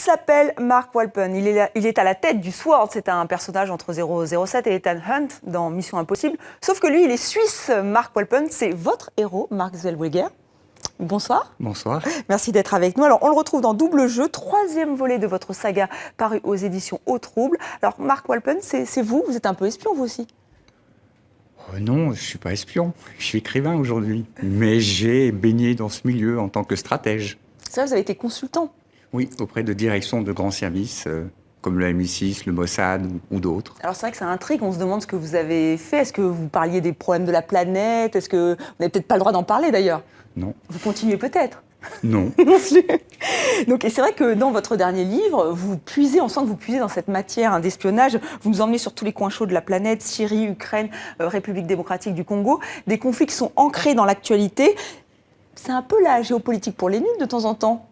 s'appelle Mark Walpen. Il est à la tête du SWORD. C'est un personnage entre 007 et Ethan Hunt dans Mission Impossible. Sauf que lui, il est suisse. Mark Walpen, c'est votre héros, Mark Zellweger. Bonsoir. Bonsoir. Merci d'être avec nous. Alors, on le retrouve dans Double Jeu, 3e volet de votre saga paru aux éditions Au Trouble. Alors, Mark Walpen, c'est vous êtes un peu espion, vous aussi? Non, je ne suis pas espion. Je suis écrivain aujourd'hui. Mais j'ai baigné dans ce milieu en tant que stratège. C'est vrai, vous avez été consultant. Oui, auprès de directions de grands services, comme le MI6, le Mossad ou d'autres. Alors, c'est vrai que ça intrigue. On se demande ce que vous avez fait. Est-ce que vous parliez des problèmes de la planète? Est-ce que vous n'avez peut-être pas le droit d'en parler, d'ailleurs? Non. Vous continuez peut-être? Non. Donc, et c'est vrai que dans votre dernier livre, vous puisez, on sent que vous puisez dans cette matière d'espionnage. Vous nous emmenez sur tous les coins chauds de la planète, Syrie, Ukraine, République démocratique du Congo, des conflits qui sont ancrés dans l'actualité. C'est un peu la géopolitique pour les nuls de temps en temps.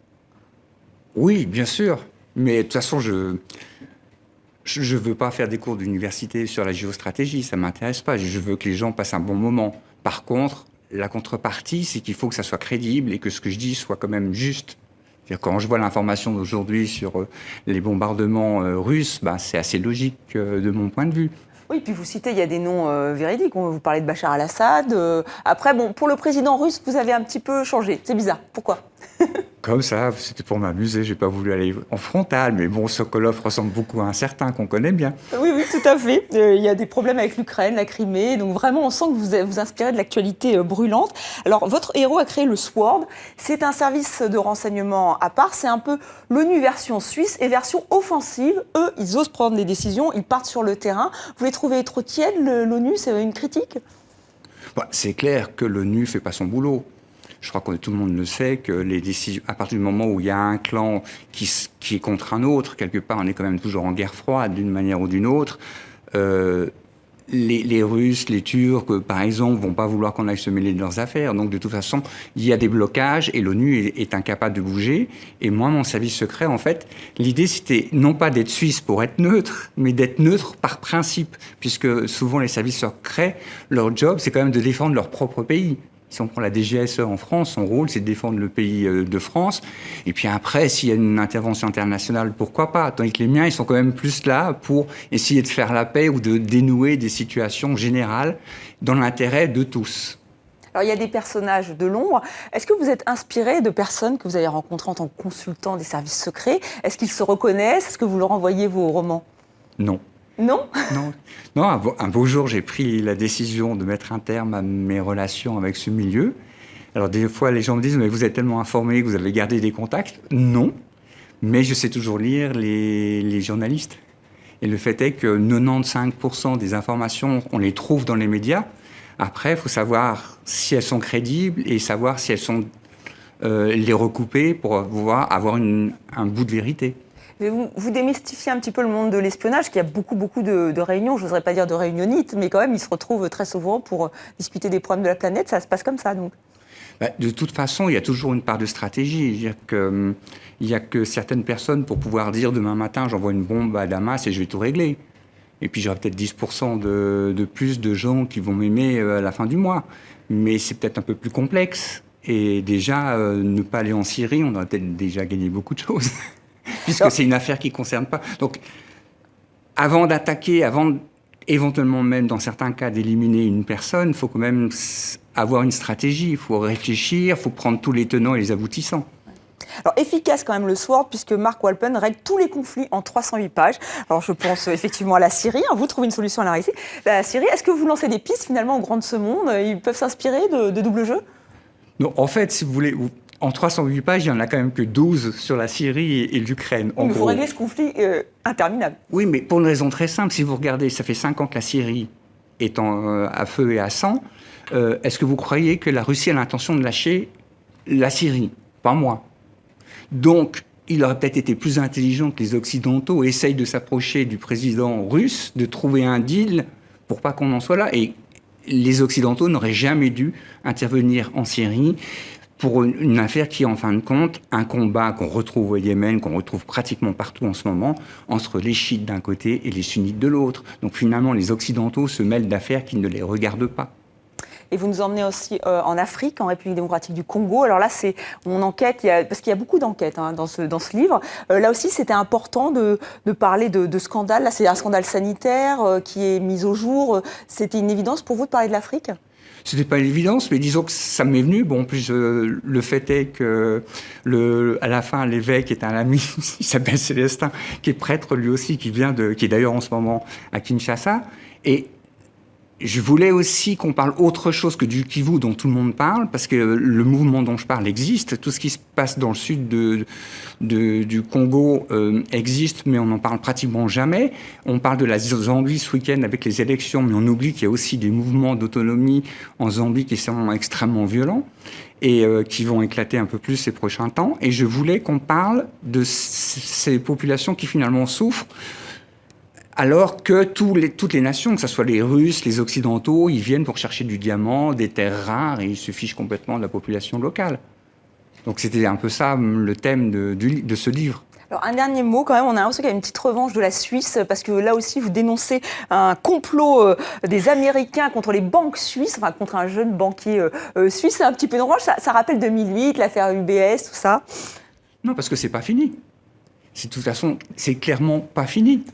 Oui, bien sûr. Mais de toute façon, je veux pas faire des cours d'université sur la géostratégie. Ça m'intéresse pas. Je veux que les gens passent un bon moment. Par contre, la contrepartie, c'est qu'il faut que ça soit crédible et que ce que je dis soit quand même juste. Quand je vois l'information d'aujourd'hui sur les bombardements russes, c'est assez logique de mon point de vue. Oui, puis vous citez, il y a des noms véridiques. Vous parlez de Bachar al-Assad. Après, bon, pour le président russe, vous avez un petit peu changé. C'est bizarre. Pourquoi? Comme ça, c'était pour m'amuser. J'ai pas voulu aller en frontal. Mais bon, Sokolov ressemble beaucoup à un certain qu'on connaît bien. Oui, oui, tout à fait. Il y a des problèmes avec l'Ukraine, la Crimée. Donc vraiment, on sent que vous vous inspirez de l'actualité brûlante. Alors, votre héros a créé le SWORD. C'est un service de renseignement à part. C'est un peu l'ONU version suisse et version offensive. Eux, ils osent prendre des décisions. Ils partent sur le terrain. Vous les trouvez trop tièdes, l'ONU? C'est une critique? C'est clair que l'ONU fait pas son boulot. Je crois que tout le monde le sait, que les décisions, à partir du moment où il y a un clan qui est contre un autre, quelque part, on est quand même toujours en guerre froide, d'une manière ou d'une autre. Les Russes, les Turcs, par exemple, vont pas vouloir qu'on aille se mêler de leurs affaires. Donc, de toute façon, il y a des blocages et l'ONU est incapable de bouger. Et moi, mon service secret, en fait, l'idée, c'était non pas d'être suisse pour être neutre, mais d'être neutre par principe. Puisque souvent, les services secrets, leur job, c'est quand même de défendre leur propre pays. Si on prend la DGSE en France, son rôle, c'est de défendre le pays de France. Et puis après, s'il y a une intervention internationale, pourquoi pas? Tandis que les miens, ils sont quand même plus là pour essayer de faire la paix ou de dénouer des situations générales dans l'intérêt de tous. Alors, il y a des personnages de l'ombre. Est-ce que vous êtes inspiré de personnes que vous avez rencontrées en tant que consultant des services secrets? Est-ce qu'ils se reconnaissent? Est-ce que vous leur envoyez vos romans? Non. Non? Non, un beau jour, j'ai pris la décision de mettre un terme à mes relations avec ce milieu. Alors, des fois, les gens me disent « Mais vous êtes tellement informé que vous avez gardé des contacts ». Non, mais je sais toujours lire les journalistes. Et le fait est que 95% des informations, on les trouve dans les médias. Après, il faut savoir si elles sont crédibles et savoir si elles sont les recouper pour pouvoir avoir un bout de vérité. Vous démystifiez un petit peu le monde de l'espionnage, qu'il y a beaucoup de réunions, je n'oserais pas dire de réunionites, mais quand même, ils se retrouvent très souvent pour discuter des problèmes de la planète. Ça se passe comme ça, donc? De toute façon, il y a toujours une part de stratégie. Il n'y a que certaines personnes pour pouvoir dire demain matin, j'envoie une bombe à Damas et je vais tout régler. Et puis j'aurai peut-être 10% de plus de gens qui vont m'aimer à la fin du mois. Mais c'est peut-être un peu plus complexe. Et déjà, ne pas aller en Syrie, on aurait peut-être déjà gagné beaucoup de choses. Puisque c'est une affaire qui ne concerne pas. Donc, avant d'attaquer, avant éventuellement même, dans certains cas, d'éliminer une personne, il faut quand même avoir une stratégie. Il faut réfléchir, il faut prendre tous les tenants et les aboutissants. Alors, efficace quand même le SWORD, puisque Mark Walpen règle tous les conflits en 308 pages. Alors, je pense effectivement à la Syrie. Vous trouvez une solution à la Syrie. La Syrie, est-ce que vous lancez des pistes finalement aux grands de ce monde? Ils peuvent s'inspirer de Double Jeu? Non, en fait, si vous voulez... En 308 pages, il n'y en a quand même que 12 sur la Syrie et l'Ukraine. Mais il faut régler ce conflit interminable. Oui, mais pour une raison très simple. Si vous regardez, ça fait 5 ans que la Syrie est à feu et à sang. Est-ce que vous croyez que la Russie a l'intention de lâcher la Syrie? Pas moi. Donc, il aurait peut-être été plus intelligent que les Occidentaux essayent de s'approcher du président russe, de trouver un deal pour pas qu'on en soit là. Et les Occidentaux n'auraient jamais dû intervenir en Syrie pour une affaire qui est en fin de compte un combat qu'on retrouve au Yémen, qu'on retrouve pratiquement partout en ce moment, entre les chiites d'un côté et les sunnites de l'autre. Donc finalement, les Occidentaux se mêlent d'affaires qui ne les regardent pas. et vous nous emmenez aussi en Afrique, en République démocratique du Congo. Alors là, on enquête, parce qu'il y a beaucoup d'enquêtes dans ce livre. Là aussi, c'était important de parler de scandale. Là, c'est un scandale sanitaire qui est mis au jour. C'était une évidence pour vous de parler de l'Afrique ? C'était pas une évidence, mais disons que ça m'est venu. Bon, en plus, le fait est que à la fin, l'évêque est un ami, il s'appelle Célestin, qui est prêtre lui aussi, qui est d'ailleurs en ce moment à Kinshasa. Et je voulais aussi qu'on parle autre chose que du Kivu dont tout le monde parle, parce que le mouvement dont je parle existe. Tout ce qui se passe dans le sud du Congo existe, mais on n'en parle pratiquement jamais. On parle de la Zambie ce week-end avec les élections, mais on oublie qu'il y a aussi des mouvements d'autonomie en Zambie qui sont extrêmement violents et qui vont éclater un peu plus ces prochains temps. Et je voulais qu'on parle de ces populations qui finalement souffrent, alors que toutes les nations, que ce soit les Russes, les Occidentaux, ils viennent pour chercher du diamant, des terres rares, et ils se fichent complètement de la population locale. Donc c'était un peu ça le thème de ce livre. Alors un dernier mot quand même, on a l'impression qu'il y a une petite revanche de la Suisse, parce que là aussi vous dénoncez un complot des Américains contre les banques suisses, enfin contre un jeune banquier suisse. C'est un petit peu une revanche, ça rappelle 2008, l'affaire UBS, tout ça. Non, parce que c'est pas fini. De toute façon, c'est clairement pas fini.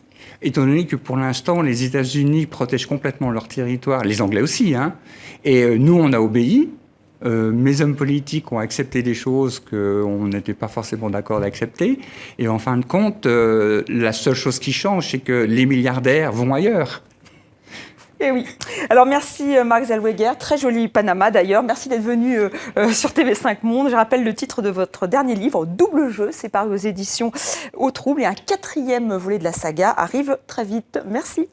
Étant donné que pour l'instant, les États-Unis protègent complètement leur territoire, les Anglais aussi, hein, et nous, on a obéi. Mes hommes politiques ont accepté des choses qu'on n'était pas forcément d'accord d'accepter. Et en fin de compte, la seule chose qui change, c'est que les milliardaires vont ailleurs. Eh oui. Alors merci Marc Zellweger, très joli Panama d'ailleurs. Merci d'être venu sur TV5 Monde. Je rappelle le titre de votre dernier livre, Double jeu, c'est paru aux éditions Au Trouble. Et un 4e volet de la saga arrive très vite. Merci.